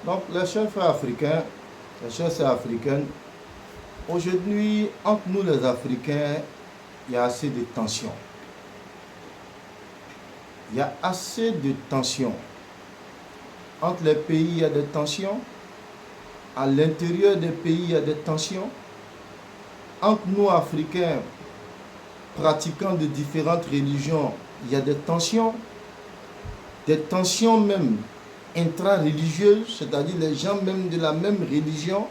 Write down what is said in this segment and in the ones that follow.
Donc, les chers frères africains, les chères sœurs africaines, aujourd'hui, entre nous les Africains, il y a assez de tensions. Il y a assez de tensions. Entre les pays, il y a des tensions. À l'intérieur des pays, il y a des tensions. Entre nous, Africains, pratiquants de différentes religions, il y a des tensions même intra-religieuses, c'est-à-dire les gens même de la même religion,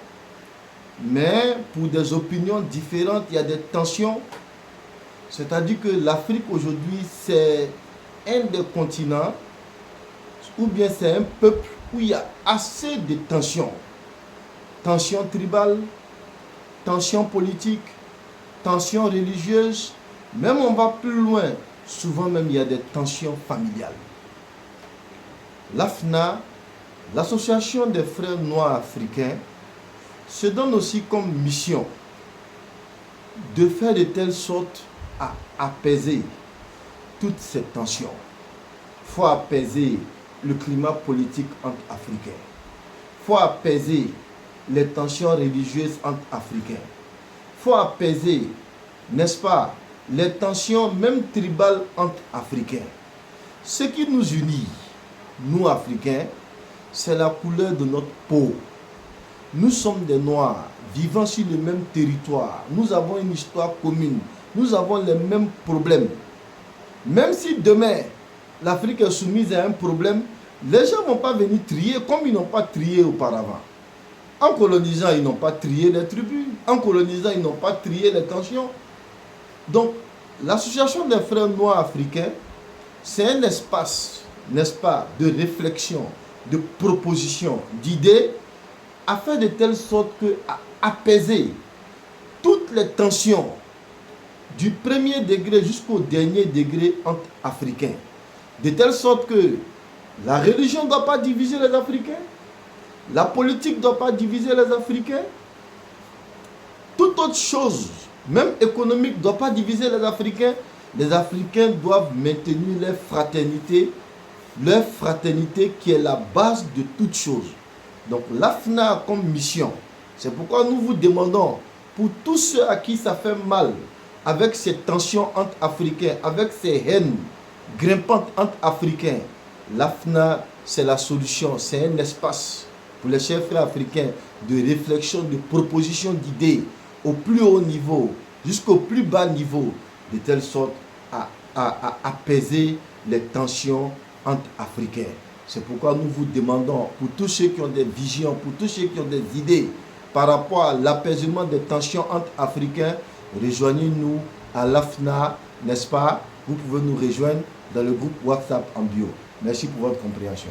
mais pour des opinions différentes, il y a des tensions. C'est-à-dire que l'Afrique aujourd'hui, c'est un des continents, ou bien c'est un peuple où il y a assez de tensions. Tensions tribales, tensions politiques, tensions religieuses, même on va plus loin, souvent même il y a des tensions familiales. L'AFNA, l'Association des frères noirs africains, se donne aussi comme mission de faire de telle sorte à apaiser toutes ces tensions. Il faut apaiser le climat politique entre Africains. Il faut apaiser les tensions religieuses entre Africains. Il faut apaiser, n'est-ce pas, les tensions même tribales entre Africains. Ce qui nous unit, nous Africains, c'est la couleur de notre peau. Nous sommes des Noirs, vivant sur le même territoire. Nous avons une histoire commune. Nous avons les mêmes problèmes. Même si demain, l'Afrique est soumise à un problème, les gens ne vont pas venir trier comme ils n'ont pas trié auparavant. En colonisant, ils n'ont pas trié les tribus. En colonisant, ils n'ont pas trié les tensions. Donc, l'association des frères noirs africains, c'est un espace, n'est-ce pas, de réflexion, de proposition, d'idées, afin de telle sorte que à apaiser toutes les tensions du premier degré jusqu'au dernier degré entre Africains. De telle sorte que la religion ne doit pas diviser les Africains, la politique ne doit pas diviser les Africains, toute autre chose, même économique, ne doit pas diviser les Africains. Les Africains doivent maintenir leur fraternité qui est la base de toute chose. Donc l'AFNA a comme mission, c'est pourquoi nous vous demandons, pour tous ceux à qui ça fait mal, avec ces tensions entre Africains, avec ces haines grimpantes entre Africains, l'AFNA c'est la solution, c'est un espace pour les chers frères africains de réflexion, de proposition d'idées au plus haut niveau jusqu'au plus bas niveau, de telle sorte à apaiser les tensions entre Africains. C'est pourquoi nous vous demandons, pour tous ceux qui ont des visions, pour tous ceux qui ont des idées par rapport à l'apaisement des tensions entre Africains, rejoignez-nous à l'AFNA, n'est-ce pas? Vous pouvez nous rejoindre dans le groupe WhatsApp en bio. Merci pour votre compréhension.